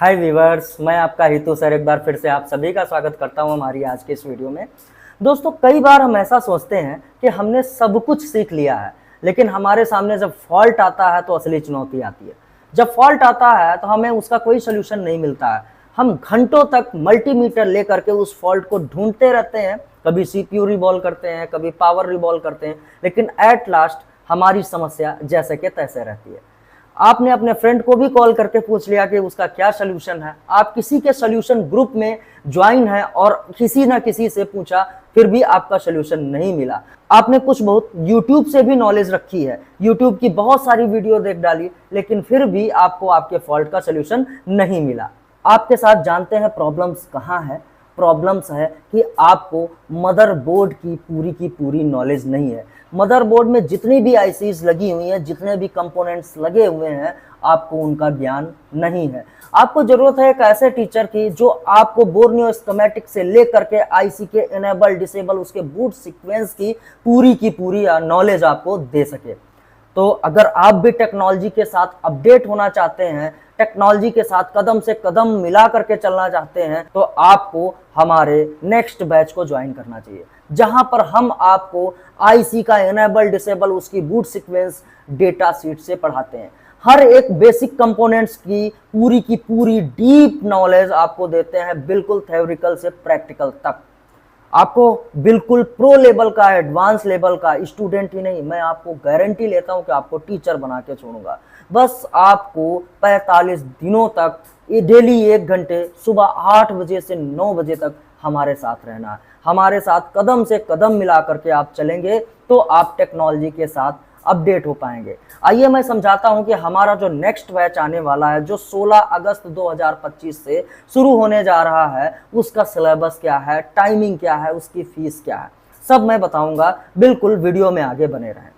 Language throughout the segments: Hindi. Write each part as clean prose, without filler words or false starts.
हाय वीवर्स, मैं आपका हितू सर एक बार फिर से आप सभी का स्वागत करता हूं हमारी आज के इस वीडियो में। दोस्तों, कई बार हम ऐसा सोचते हैं कि हमने सब कुछ सीख लिया है, लेकिन हमारे सामने जब फॉल्ट आता है तो असली चुनौती आती है। जब फॉल्ट आता है तो हमें उसका कोई सोल्यूशन नहीं मिलता है। हम घंटों तक मल्टीमीटर लेकर के उस फॉल्ट को ढूंढते रहते हैं, कभी सीपीयू रिवॉल्व करते हैं, कभी पावर रिवॉल्व करते हैं, लेकिन एट लास्ट हमारी समस्या जैसे के तैसे रहती है। आपने अपने फ्रेंड को भी कॉल करके पूछ लिया कि उसका क्या सोल्यूशन है, आप किसी के सोल्यूशन ग्रुप में ज्वाइन है और किसी ना किसी से पूछा, फिर भी आपका सोल्यूशन नहीं मिला। आपने कुछ बहुत यूट्यूब से भी नॉलेज रखी है, यूट्यूब की बहुत सारी वीडियो देख डाली, लेकिन फिर भी आपको आपके फॉल्ट का सोल्यूशन नहीं मिला। आपके साथ जानते हैं प्रॉब्लम्स कहाँ है। प्रॉब्लम्स है कि आपको मदरबोर्ड की पूरी नॉलेज नहीं है। मदरबोर्ड में जितनी भी आईसीज लगी हुई हैं, जितने भी कंपोनेंट्स लगे हुए हैं, आपको उनका ज्ञान नहीं है। आपको जरूरत है एक ऐसे टीचर की जो आपको बोर्नियो स्कीमेटिक से लेकर के आईसी के इनेबल डिसेबल उसके बूट सीक्वेंस की पूरी नॉलेज आपको दे सके। तो अगर आप भी टेक्नोलॉजी के साथ अपडेट होना चाहते हैं, टेक्नोलॉजी के साथ कदम से कदम मिला करके चलना चाहते हैं, तो आपको हमारे नेक्स्ट बैच को ज्वाइन करना चाहिए, जहां पर हम आपको आईसी का इनेबल डिसेबल उसकी बूट सीक्वेंस डेटा शीट से पढ़ाते हैं। हर एक बेसिक कंपोनेंट्स की पूरी डीप नॉलेज आपको देते हैं, बिल्कुल थ्योरिकल से प्रैक्टिकल तक। आपको बिल्कुल प्रो लेवल का, एडवांस लेवल का स्टूडेंट ही नहीं, मैं आपको गारंटी लेता हूं कि आपको टीचर बना के छोड़ूंगा। बस आपको 45 दिनों तक डेली 1 घंटे सुबह 8 बजे से 9 बजे तक हमारे साथ रहना है। हमारे साथ कदम से कदम मिला करके आप चलेंगे तो आप टेक्नोलॉजी के साथ अपडेट हो पाएंगे। आइए मैं समझाता हूं कि हमारा जो नेक्स्ट बैच आने वाला है, जो 16 अगस्त 2025 से शुरू होने जा रहा है, उसका सिलेबस क्या है, टाइमिंग क्या है, उसकी फीस क्या है, सब मैं बताऊंगा। बिल्कुल वीडियो में आगे बने रहें।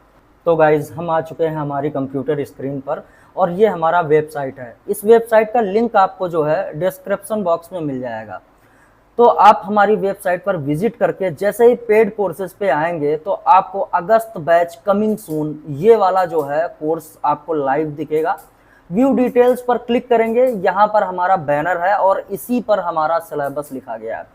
तो गाइज, हम आ चुके हैं हमारी कंप्यूटर स्क्रीन पर और ये हमारा वेबसाइट है। इस वेबसाइट का लिंक आपको जो है डिस्क्रिप्शन बॉक्स में मिल जाएगा। तो आप हमारी वेबसाइट पर विजिट करके जैसे ही पेड कोर्सेज पे आएंगे तो आपको अगस्त बैच कमिंग सून ये वाला जो है कोर्स आपको लाइव दिखेगा। व्यू डिटेल्स पर क्लिक करेंगे, यहाँ पर हमारा बैनर है और इसी पर हमारा सिलेबस लिखा गया है।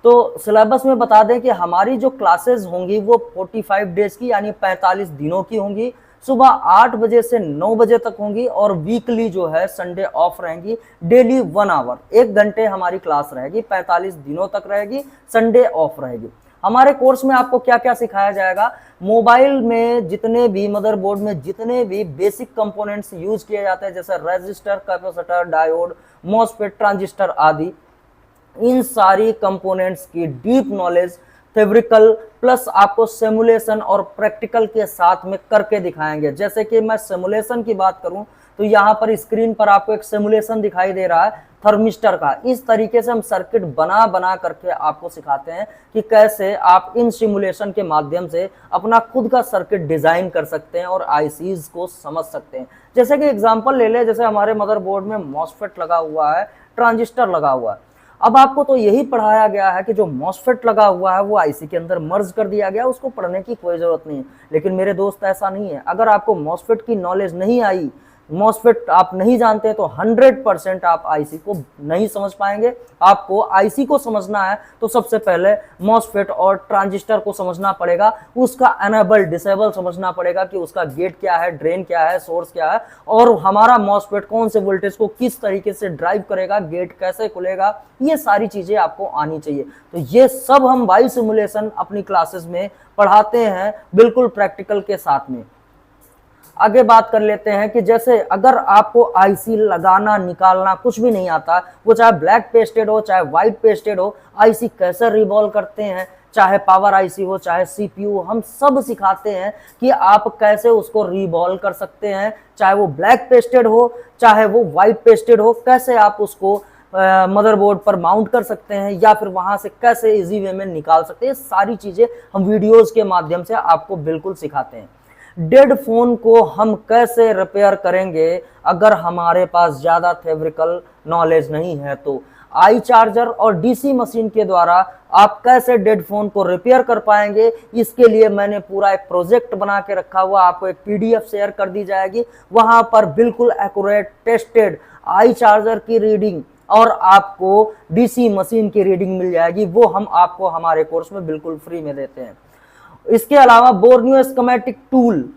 तो सिलेबस में बता दें कि हमारी जो क्लासेस होंगी वो 45 डेज की यानी 45 दिनों की होंगी, सुबह 8 बजे से 9 बजे तक होंगी और वीकली जो है संडे ऑफ रहेंगी। डेली 1 आवर 1 घंटे हमारी क्लास रहेगी, 45 दिनों तक रहेगी, संडे ऑफ रहेगी। हमारे कोर्स में आपको क्या क्या सिखाया जाएगा, मोबाइल में जितने भी मदरबोर्ड में जितने भी बेसिक कंपोनेंट्स यूज किए जाते हैं, जैसे resistor, capacitor, diode, MOSFET, transistor आदि, इन सारी कंपोनेंट्स की डीप नॉलेज थ्योरिकल प्लस आपको सिमुलेशन और प्रैक्टिकल के साथ में करके दिखाएंगे। जैसे कि मैं सिमुलेशन की बात करूं तो यहाँ पर स्क्रीन पर आपको एक सिमुलेशन दिखाई दे रहा है थर्मिस्टर का। इस तरीके से हम सर्किट बना बना करके आपको सिखाते हैं कि कैसे आप इन सिमुलेशन के माध्यम से अपना खुद का सर्किट डिजाइन कर सकते हैं और आईसीज को समझ सकते हैं। जैसे कि एग्जांपल ले लें, जैसे हमारे मदरबोर्ड में मॉसफेट लगा हुआ है, ट्रांजिस्टर लगा हुआ है। अब आपको तो यही पढ़ाया गया है कि जो मॉसफेट लगा हुआ है वो आईसी के अंदर मर्ज कर दिया गया, उसको पढ़ने की कोई जरूरत नहीं है। लेकिन मेरे दोस्त, ऐसा नहीं है। अगर आपको मॉसफेट की नॉलेज नहीं आई, मॉसफेट आप नहीं जानते, तो 100% आप आईसी को नहीं समझ पाएंगे। आपको आईसी को समझना है तो सबसे पहले मॉसफेट और ट्रांजिस्टर को समझना पड़ेगा, उसका एनेबल डिसेबल समझना पड़ेगा कि उसका गेट क्या है, ड्रेन क्या है, सोर्स क्या है, और हमारा मॉसफेट कौन से वोल्टेज को किस तरीके से ड्राइव करेगा, गेट कैसे खुलेगा, ये सारी चीजें आपको आनी चाहिए। तो ये सब हम बाई सिमुलेशन अपनी क्लासेस में पढ़ाते हैं, बिल्कुल प्रैक्टिकल के साथ में। आगे बात कर लेते हैं कि जैसे अगर आपको आईसी लगाना निकालना कुछ भी नहीं आता, वो चाहे ब्लैक पेस्टेड हो चाहे व्हाइट पेस्टेड हो, आईसी कैसे रिवॉल्व करते हैं, चाहे पावर आईसी हो चाहे सीपीयू, हम सब सिखाते हैं कि आप कैसे उसको रिवॉल्व कर सकते हैं। चाहे वो ब्लैक पेस्टेड हो चाहे वो व्हाइट पेस्टेड हो, कैसे आप उसको मदरबोर्ड पर माउंट कर सकते हैं या फिर वहां से कैसे इजी वे में निकाल सकते हैं। सारी चीजें हम वीडियोस के माध्यम से आपको बिल्कुल सिखाते हैं। डेड फोन को हम कैसे रिपेयर करेंगे अगर हमारे पास ज्यादा थ्योरिकल नॉलेज नहीं है, तो आई चार्जर और डीसी मशीन के द्वारा आप कैसे डेड फोन को रिपेयर कर पाएंगे, इसके लिए मैंने पूरा एक प्रोजेक्ट बना के रखा हुआ। आपको एक पीडीएफ शेयर कर दी जाएगी, वहां पर बिल्कुल एक्यूरेट टेस्टेड आई चार्जर की रीडिंग और आपको डीसी मशीन की रीडिंग मिल जाएगी, वो हम आपको हमारे कोर्स में बिल्कुल फ्री में देते हैं। इसके अलावा बोर्नियो स्कीमेटिक टूल,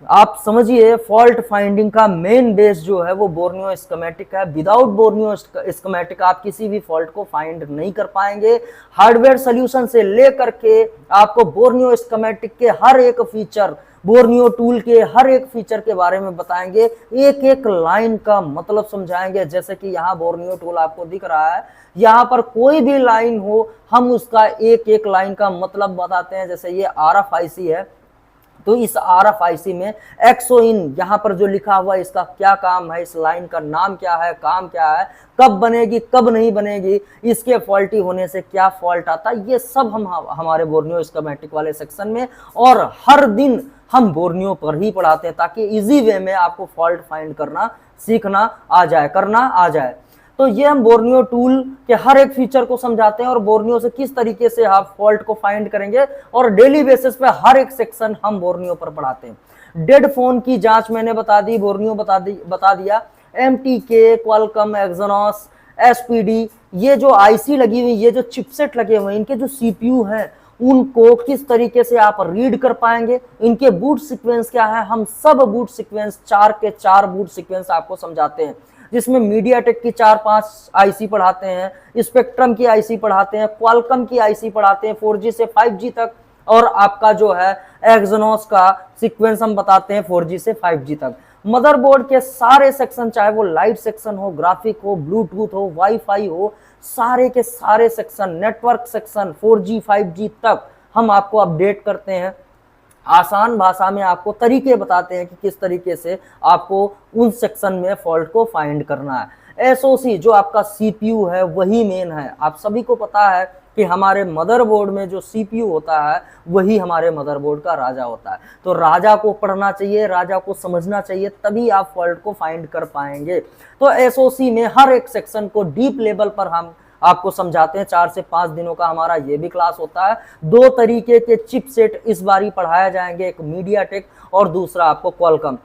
आप समझिए फॉल्ट फाइंडिंग का मेन बेस जो है वो बोर्नियो स्कीमेटिक है। विदाउट बोर्नियो स्कीमेटिक आप किसी भी फॉल्ट को फाइंड नहीं कर पाएंगे। हार्डवेयर सॉल्यूशन से लेकर के आपको बोर्नियो स्कीमेटिक के हर एक फीचर, बोर्नियो टूल के हर एक फीचर के बारे में बताएंगे, एक एक लाइन का मतलब समझाएंगे। जैसे कि यहाँ बोर्नियो टूल आपको दिख रहा है, यहाँ पर कोई भी लाइन हो हम उसका एक एक लाइन का मतलब बताते हैं। जैसे ये RFIC है, तो इस RFIC में एक्सोइन यहाँ पर जो लिखा हुआ है इसका क्या काम है, इस लाइन का नाम क्या है, काम क्या है, कब बनेगी कब नहीं बनेगी, इसके फॉल्टी होने से क्या फॉल्ट आता है, ये सब हम हमारे बोर्नियो स्कीमेटिक वाले सेक्शन में और हर दिन हम बोर्नियो पर ही पढ़ाते हैं, ताकि इजी वे में आपको फॉल्ट फाइंड करना सीखना आ जाए, करना आ जाए। तो ये हम बोर्नियो टूल के हर एक फीचर को समझाते हैं और बोर्नियो से किस तरीके से आप फॉल्ट को फाइंड करेंगे, और डेली बेसिस पे हर एक सेक्शन हम बोर्नियो पर पढ़ाते हैं। डेड फोन की जांच मैंने बता दी, बोर्नियो बता दिया। MTK, क्वालकॉम, एक्सोनोस, SPD, ये जो IC लगी हुई, ये जो चिपसेट लगे हुए हैं, इनके जो CPU हैं उनको किस तरीके से आप रीड कर पाएंगे, इनके बूट सीक्वेंस क्या है, हम सब बूट सीक्वेंस 4 के 4 बूट सीक्वेंस आपको समझाते हैं, जिसमें मीडियाटेक की 4-5 IC पढ़ाते हैं, स्पेक्ट्रम की IC पढ़ाते हैं, क्वालकॉम की IC पढ़ाते हैं 4G से 5G तक, और आपका जो है एक्सोनोस का सीक्वेंस हम बताते हैं 4G से 5G तक। मदरबोर्ड के सारे सेक्शन, चाहे वो लाइट सेक्शन हो, ग्राफिक हो, ब्लूटूथ हो, वाईफाई हो, सारे के सारे section, network section 4G 5G तक हम आपको अपडेट करते हैं। आसान भाषा में आपको तरीके बताते हैं कि किस तरीके से आपको उन सेक्शन में फॉल्ट को फाइंड करना है। SOC जो आपका CPU है वही मेन है। आप सभी को पता है कि हमारे मदरबोर्ड में जो CPU होता है वही हमारे मदरबोर्ड का राजा होता है। तो राजा को पढ़ना चाहिए, राजा को समझना चाहिए, तभी आप फॉल्ट को फाइंड कर पाएंगे। तो SOC में हर एक सेक्शन को डीप लेवल पर हम आपको समझाते हैं। 4 से 5 दिनों का हमारा ये भी क्लास होता है। 2 तरीके के चिपसेट इस बारी पढ़ाया जाएंगे, एक मीडियाटेक और दूसरा आपको क्वालकॉम।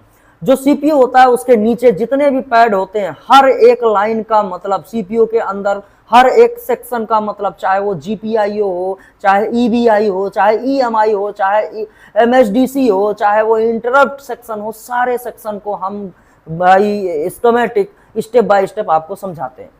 जो CPU होता है उसके नीचे जितने भी पैड होते हैं, हर एक लाइन का मतलब, CPU के अंदर हर एक सेक्शन का मतलब, चाहे वो GPIO हो, चाहे EBI हो, चाहे EMI हो, चाहे MSDC हो, चाहे वो इंटरप्ट सेक्शन हो, सारे सेक्शन को हम by schematic step by step आपको समझाते हैं।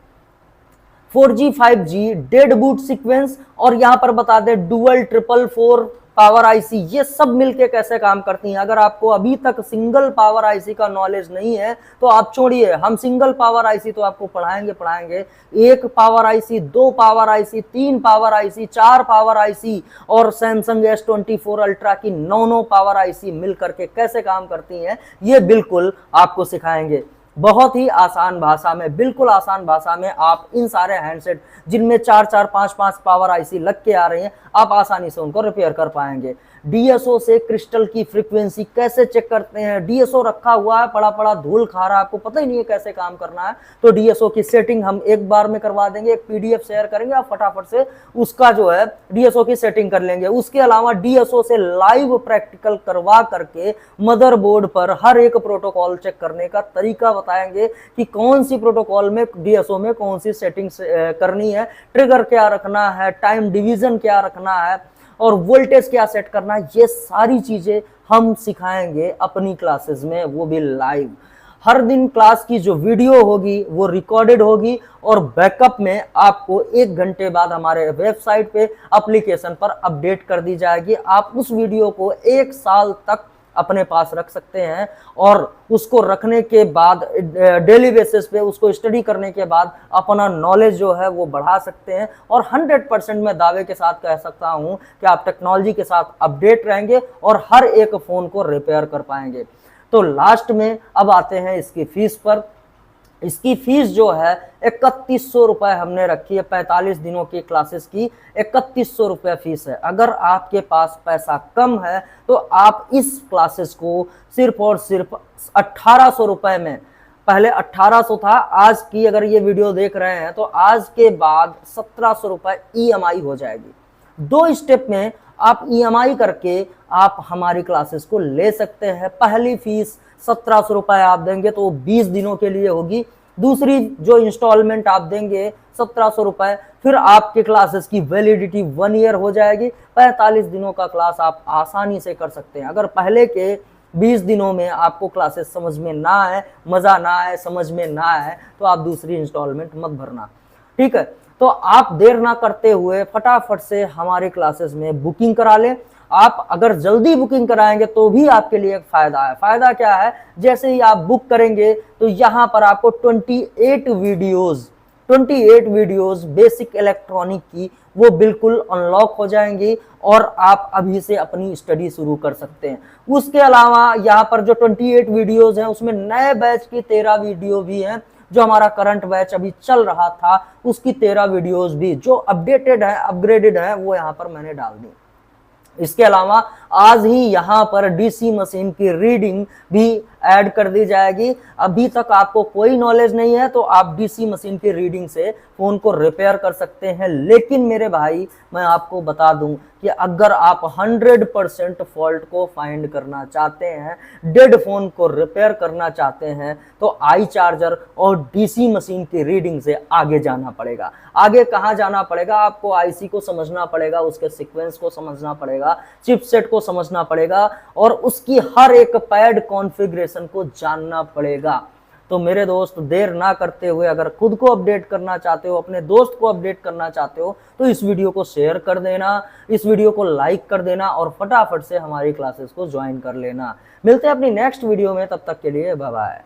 4G 5G dead boot sequence, और यहाँ पर बता दे डुअल 444 पावर IC, ये सब मिलके कैसे काम करती हैं। अगर आपको अभी तक सिंगल पावर IC का नॉलेज नहीं है तो आप छोड़िए, हम सिंगल पावर IC तो आपको पढ़ाएंगे। 1 power IC, 2 power IC, 3 power IC, 4 power IC और सैमसंग S24 अल्ट्रा की 9 पावर IC मिल करके कैसे काम करती हैं, ये बिल्कुल आपको सिखाएंगे। बहुत ही आसान भाषा में, बिल्कुल आसान भाषा में आप इन सारे हैंडसेट जिनमें 4-4, 5-5 पावर IC लग के आ रही हैं, आप आसानी से उनको रिपेयर कर पाएंगे। DSO से क्रिस्टल की फ्रीक्वेंसी कैसे चेक करते हैं। DSO रखा हुआ है, पड़ा पड़ा धूल खा रहा है, आपको पता ही नहीं है कैसे काम करना है, तो DSO की सेटिंग हम एक बार में करवा देंगे। एक PDF शेयर करेंगे, आप फटाफट से उसका जो है DSO की सेटिंग कर लेंगे। उसके अलावा DSO से लाइव प्रैक्टिकल करवा करके मदरबोर्ड पर हर एक प्रोटोकॉल चेक करने का तरीका बताएंगे कि कौन सी प्रोटोकॉल में, DSO में कौन सी सेटिंग करनी है, ट्रिगर क्या रखना है, टाइम डिवीजन क्या रखना है और वोल्टेज क्या सेट करना है। ये सारी चीजें हम सिखाएंगे अपनी क्लासेस में, वो भी लाइव। हर दिन क्लास की जो वीडियो होगी वो रिकॉर्डेड होगी और बैकअप में आपको 1 घंटे बाद हमारे वेबसाइट पे एप्लीकेशन पर अपडेट कर दी जाएगी। आप उस वीडियो को 1 साल तक अपने पास रख सकते हैं और उसको रखने के बाद डेली बेसिस पे उसको स्टडी करने के बाद अपना नॉलेज जो है वो बढ़ा सकते हैं। और 100% मैं दावे के साथ कह सकता हूं कि आप टेक्नोलॉजी के साथ अपडेट रहेंगे और हर एक फोन को रिपेयर कर पाएंगे। तो लास्ट में अब आते हैं इसकी फीस पर। इसकी फीस जो है 3100 रुपये हमने रखी है। 45 दिनों की क्लासेस की 3100 रुपये फीस है। अगर आपके पास पैसा कम है तो आप इस क्लासेस को सिर्फ और सिर्फ 1800 रुपये में, पहले 1800 था, आज की अगर ये वीडियो देख रहे हैं तो आज के बाद 1700 रुपये EMI हो जाएगी। 2 स्टेप में आप EMI करके आप हमारी क्लासेस को ले सकते हैं। पहली फीस 1700 रुपये आप देंगे तो 20 दिनों के लिए होगी। दूसरी जो इंस्टॉलमेंट आप देंगे 1700 रुपए, फिर आपके क्लासेस की वैलिडिटी 1 ईयर हो जाएगी। 45 दिनों का क्लास आप आसानी से कर सकते हैं। अगर पहले के 20 दिनों में आपको क्लासेस समझ में ना आए, मजा ना आए, समझ में ना आए, तो आप दूसरी इंस्टॉलमेंट मत भरना, ठीक है। तो आप देर ना करते हुए फटाफट से हमारे क्लासेस में बुकिंग करा लें। आप अगर जल्दी बुकिंग कराएंगे तो भी आपके लिए एक फायदा है। फायदा क्या है, जैसे ही आप बुक करेंगे तो यहाँ पर आपको 28 वीडियोस बेसिक इलेक्ट्रॉनिक की वो बिल्कुल अनलॉक हो जाएंगी और आप अभी से अपनी स्टडी शुरू कर सकते हैं। उसके अलावा यहाँ पर जो 28 वीडियोस हैं उसमें नए बैच की 13 वीडियो भी हैं। जो हमारा करंट बैच अभी चल रहा था उसकी 13 वीडियोस भी जो अपडेटेड है, अपग्रेडेड है, वो यहाँ पर मैंने डाल दी। इसके अलावा आज ही यहाँ पर डीसी मशीन की रीडिंग भी ऐड कर दी जाएगी। अभी तक आपको कोई नॉलेज नहीं है तो आप डीसी मशीन की रीडिंग से फोन को रिपेयर कर सकते हैं। लेकिन मेरे भाई मैं आपको बता दूं कि अगर आप 100% फॉल्ट को फाइंड करना चाहते हैं, डेड फोन को रिपेयर करना चाहते हैं, तो आई चार्जर और डीसी मशीन की रीडिंग से आगे जाना पड़ेगा। आगे कहाँ जाना पड़ेगा, आपको आईसी को समझना पड़ेगा, उसके सीक्वेंस को समझना पड़ेगा, चिपसेट को समझना पड़ेगा और उसकी हर एक पैड कॉन्फ़िगरेशन को जानना पड़ेगा। तो मेरे दोस्त देर ना करते हुए अगर खुद को अपडेट करना चाहते हो, अपने दोस्त को अपडेट करना चाहते हो, तो इस वीडियो को शेयर कर देना, इस वीडियो को लाइक कर देना और फटाफट से हमारी क्लासेस को ज्वाइन कर लेना। मिलते हैं अपनी नेक्स्ट वीडियो में, तब तक के लिए बाय बाय।